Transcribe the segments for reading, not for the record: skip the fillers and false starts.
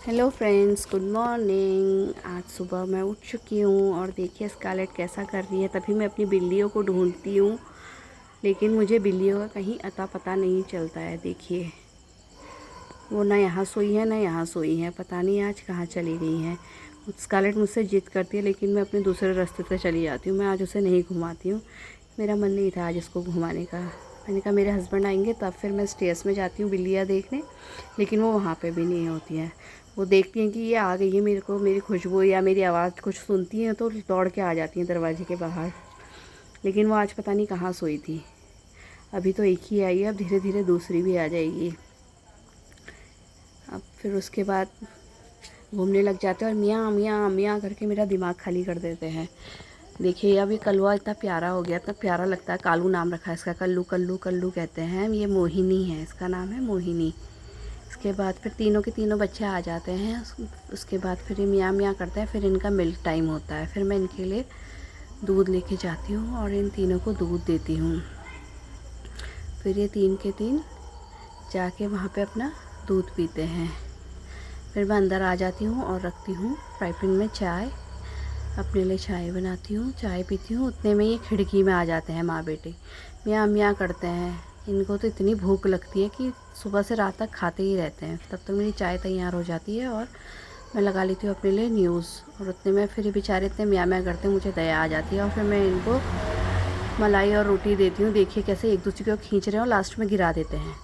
Hello friends, good morning. आज सुबह मैं उठ चुकी हूँ और देखिए स्कारलेट कैसा कर रही है। तभी मैं अपनी बिल्लियों को ढूंढती हूँ, लेकिन मुझे बिल्लियों का कहीं अता पता नहीं चलता है। देखिए वो ना यहाँ सोई है ना यहाँ सोई है, पता नहीं आज कहाँ चली गई हैं। स्कारलेट मुझसे जिद करती है, लेकिन मैं अपने दूसरे रास्ते से चली जाती हूँ। मैं आज उसे नहीं घुमाती हूँ, मेरा मन नहीं था आज इसको घुमाने का। मैंने कहा मेरे हस्बैंड आएंगे तब फिर मैं स्टेयर्स में जाती हूँ बिल्लियाँ देखने, लेकिन वो वहाँ पे भी नहीं होती हैं। वो देखती हैं कि ये आ गई है, मेरे को मेरी खुशबू या मेरी आवाज़ कुछ सुनती हैं तो दौड़ के आ जाती हैं दरवाजे के बाहर। लेकिन वो आज पता नहीं कहाँ सोई थी। अभी तो एक ही आई है, अब धीरे धीरे दूसरी भी आ जाएगी। अब फिर उसके बाद घूमने लग जाते हैं और मियाँ मियाँ मियाँ करके मेरा दिमाग खाली कर देते हैं। देखिए अब ये कलवा इतना प्यारा हो गया, इतना प्यारा लगता है। कालू नाम रखा है इसका, कल्लू कल्लू कल्लू कहते हैं। ये मोहिनी है, इसका नाम है मोहिनी। उसके बाद फिर तीनों के तीनों बच्चे आ जाते हैं। उसके बाद फिर ये मियाँ मियाँ करते हैं। फिर इनका मिल्क टाइम होता है, फिर मैं इनके लिए दूध लेके जाती हूँ और इन तीनों को दूध देती हूँ। फिर ये तीन के तीन जाके वहाँ पे अपना दूध पीते हैं। फिर मैं अंदर आ जाती हूँ और रखती हूँ फ्राई पैन में चाय। अपने लिए चाय बनाती हूँ, चाय पीती हूँ। उतने में ये खिड़की में आ जाते हैं माँ बेटे, मियाँ मियाँ करते हैं। इनको तो इतनी भूख लगती है कि सुबह से रात तक खाते ही रहते हैं। तब तक मेरी चाय तैयार हो जाती है और मैं लगा लेती हूँ अपने लिए न्यूज़। और उतने में फिर ये बेचारे इतने मियाँ मियाँ करते हैं, मुझे दया आ जाती है और फिर मैं इनको मलाई और रोटी देती हूँ। देखिए कैसे एक दूसरे को खींच रहे हैं और लास्ट में गिरा देते हैं।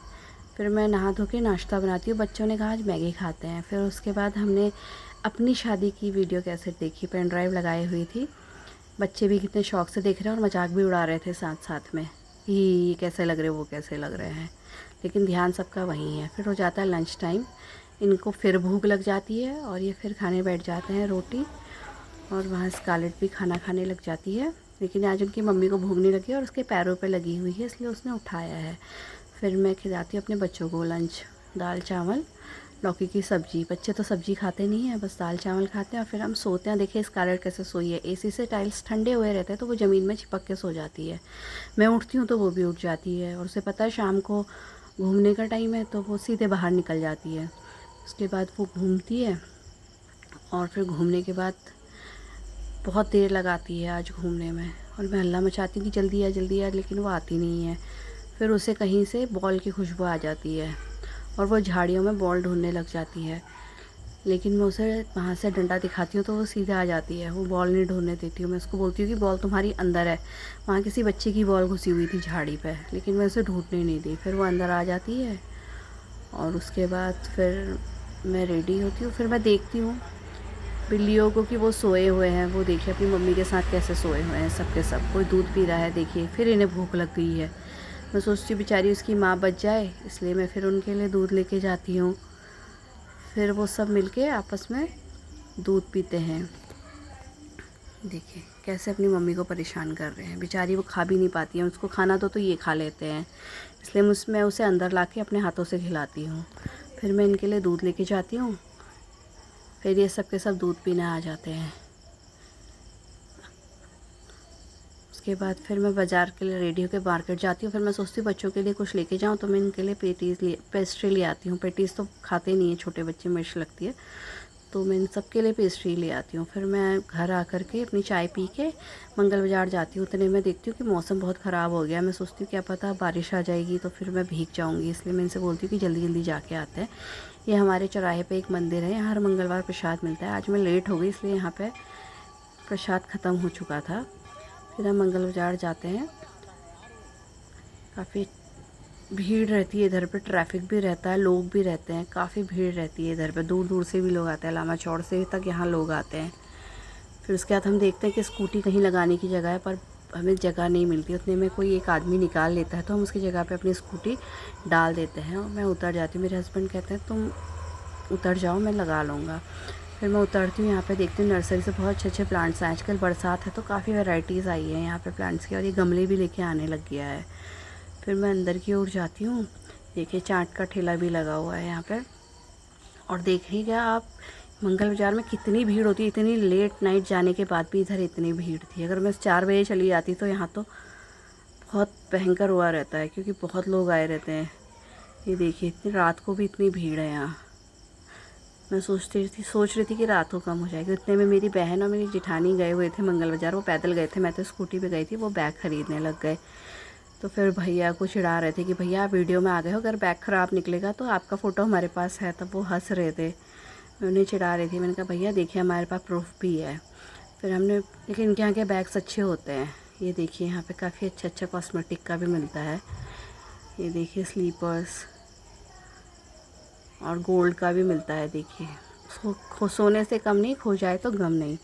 फिर मैं नहा धो के नाश्ता बनाती हूँ। बच्चों ने कहा आज मैगी खाते हैं। फिर उसके बाद हमने अपनी शादी की वीडियो कैसेट देखी, पेन ड्राइव लगाई हुई थी। बच्चे भी कितने शौक से देख रहे हैं और मजाक भी उड़ा रहे थे साथ साथ में, ये कैसे लग रहे वो कैसे लग रहे हैं। लेकिन ध्यान सबका वहीं है। फिर हो जाता है लंच टाइम, इनको फिर भूख लग जाती है और ये फिर खाने बैठ जाते हैं रोटी। और वहाँ स्कारलेट भी खाना खाने लग जाती है, लेकिन आज उनकी मम्मी को भूख नहीं लगी और उसके पैरों पे लगी हुई है, इसलिए उसने उठाया है। फिर मैं खिलाती हूँ अपने बच्चों को लंच, दाल चावल लौकी की सब्ज़ी। बच्चे तो सब्ज़ी खाते नहीं हैं, बस दाल चावल खाते हैं और फिर हम सोते हैं। देखिए स्कारलेट कैसे सोई है, एसी से टाइल्स ठंडे हुए रहते हैं तो वो ज़मीन में चिपक के सो जाती है। मैं उठती हूँ तो वो भी उठ जाती है और उसे पता है शाम को घूमने का टाइम है, तो वो सीधे बाहर निकल जाती है। उसके बाद वो घूमती है और फिर घूमने के बाद बहुत देर लगाती है आज घूमने में। और मैं हल्ला मचाती हूँ कि जल्दी आ, लेकिन वो आती नहीं है। फिर उसे कहीं से बॉल की खुशबू आ जाती है और वो झाड़ियों में बॉल ढूंढने लग जाती है। लेकिन मैं उसे वहाँ से डंडा दिखाती हूँ तो वो सीधे आ जाती है। वो बॉल नहीं ढूंढने देती हूँ। मैं उसको बोलती हूँ कि बॉल तुम्हारी अंदर है। वहाँ किसी बच्चे की बॉल घुसी हुई थी झाड़ी पे, लेकिन मैं उसे ढूंढने नहीं दी। फिर वो अंदर आ जाती है और उसके बाद फिर मैं रेडी होती हूँ। फिर मैं देखती हूँ बिल्लियों को कि वो सोए हुए हैं। वो देखिए अपनी मम्मी के साथ कैसे सोए हुए हैं सब के सब। कोई दूध पी रहा है देखिए। फिर इन्हें भूख लग गई है। मैं सोचती हूँ बेचारी उसकी माँ बच जाए, इसलिए मैं फिर उनके लिए दूध लेके जाती हूँ। फिर वो सब मिलके आपस में दूध पीते हैं। देखिए कैसे अपनी मम्मी को परेशान कर रहे हैं। बेचारी वो खा भी नहीं पाती है, उसको खाना तो ये खा लेते हैं, इसलिए मैं उसे अंदर ला के अपने हाथों से खिलाती हूँ। फिर मैं इनके लिए दूध लेके जाती हूँ। फिर ये सब के सब दूध पीने आ जाते हैं। उसके बाद फिर मैं बाज़ार के लिए रेडी होकर मार्केट जाती हूँ। फिर मैं सोचती हूँ बच्चों के लिए कुछ लेके जाऊँ, तो मैं इनके लिए पेस्ट्री ले आती हूँ। पेटीज़ तो खाते नहीं हैं छोटे बच्चे, मिर्च लगती है, तो मैं इन सब के लिए पेस्ट्री ले आती हूँ। फिर मैं घर आकर के अपनी चाय पी के मंगल बाज़ार जाती हूँ। उतने में देखती हूँ कि मौसम बहुत ख़राब हो गया। मैं सोचती हूँ क्या पता बारिश आ जाएगी तो फिर मैं भीग जाऊँगी, इसलिए मैं इनसे बोलती हूँ कि जल्दी जल्दी जाके आते हैं। ये हमारे चौराहे पे एक मंदिर है, यहाँ हर मंगलवार प्रसाद मिलता है। आज मैं लेट हो गई इसलिए यहाँ पे प्रसाद ख़त्म हो चुका था। फिर हम मंगल बाज़ार जाते हैं। काफ़ी भीड़ रहती है इधर पे, ट्रैफिक भी रहता है, लोग भी रहते हैं, काफ़ी भीड़ रहती है इधर पे। दूर दूर से भी लोग आते हैं, लामा चौड़ से तक यहाँ लोग आते हैं। फिर उसके बाद हम देखते हैं कि स्कूटी कहीं लगाने की जगह है, पर हमें जगह नहीं मिलती। उतने में कोई एक आदमी निकाल लेता है तो हम उसकी जगह पे अपनी स्कूटी डाल देते हैं और मैं उतर जाती हूँ। मेरे हस्बैंड कहते हैं तुम उतर जाओ, मैं लगा लूँगा। फिर मैं उतरती हूँ, यहाँ पे देखती हूँ नर्सरी से बहुत अच्छे अच्छे प्लांट्स हैं। आजकल बरसात है तो काफ़ी वैरायटीज़ आई है यहाँ पे प्लांट्स की, और ये गमले भी लेके आने लग गया है। फिर मैं अंदर की ओर जाती हूँ। देखिए चाट का ठेला भी लगा हुआ है यहाँ पे। और देखिएगा आप मंगल बाज़ार में कितनी भीड़ होती है। इतनी लेट नाइट जाने के बाद भी इधर इतनी भीड़ थी। अगर मैं 4 बजे चली जाती तो यहाँ तो बहुत भयंकर हुआ रहता है, क्योंकि बहुत लोग आए रहते हैं। ये देखिए इतनी रात को भी इतनी भीड़ है यहाँ। मैं सोच रही थी कि रात को कम हो जाएगी। उतने में मेरी बहन और मेरी जिठानी गए हुए थे मंगल बाज़ार। वो पैदल गए थे, मैं तो स्कूटी पे गई थी। वो बैग ख़रीदने लग गए। तो फिर भैया को चिढ़ा रहे थे कि भैया आप वीडियो में आ गए हो, अगर बैग ख़राब निकलेगा तो आपका फ़ोटो हमारे पास है। तब वो हंस रहे थे, मैं उन्हें चिढ़ा रही थी। मैंने कहा भैया देखिए हमारे पास प्रूफ भी है। फिर हमने, लेकिन इनके यहाँ के बैग्स अच्छे होते हैं। ये देखिए यहाँ पे काफ़ी अच्छा कॉस्मेटिक का भी मिलता है। ये देखिए स्लीपर्स और गोल्ड का भी मिलता है। देखिए सोने से कम नहीं, खो जाए तो गम नहीं।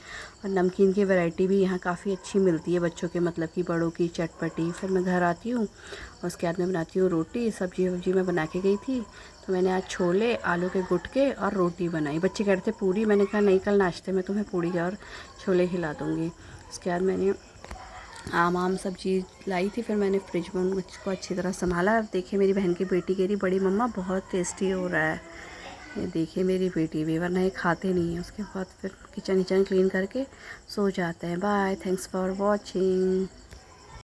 और नमकीन की वैरायटी भी यहाँ काफ़ी अच्छी मिलती है बच्चों के, मतलब कि बड़ों की चटपटी। फिर मैं घर आती हूँ और उसके बाद में बनाती हूँ रोटी। सब्जी मैं बना के गई थी, तो मैंने आज छोले, आलू के गुटके और रोटी बनाई। बच्चे कह रहे थे पूड़ी, मैंने कहा नहीं, कल नाश्ते में तुम्हें पूड़ी और छोले खिला दूँगी। उसके बाद मैंने आम सब चीज़ लाई थी। फिर मैंने फ्रिज में उसको अच्छी तरह संभाला। देखिए मेरी बहन की बेटी कह रही बड़ी मम्मा बहुत टेस्टी हो रहा है। ये देखिए मेरी बेटी भी, वरना ये खाते नहीं है। उसके बाद फिर किचन क्लीन करके सो जाते हैं। Bye, thanks for watching.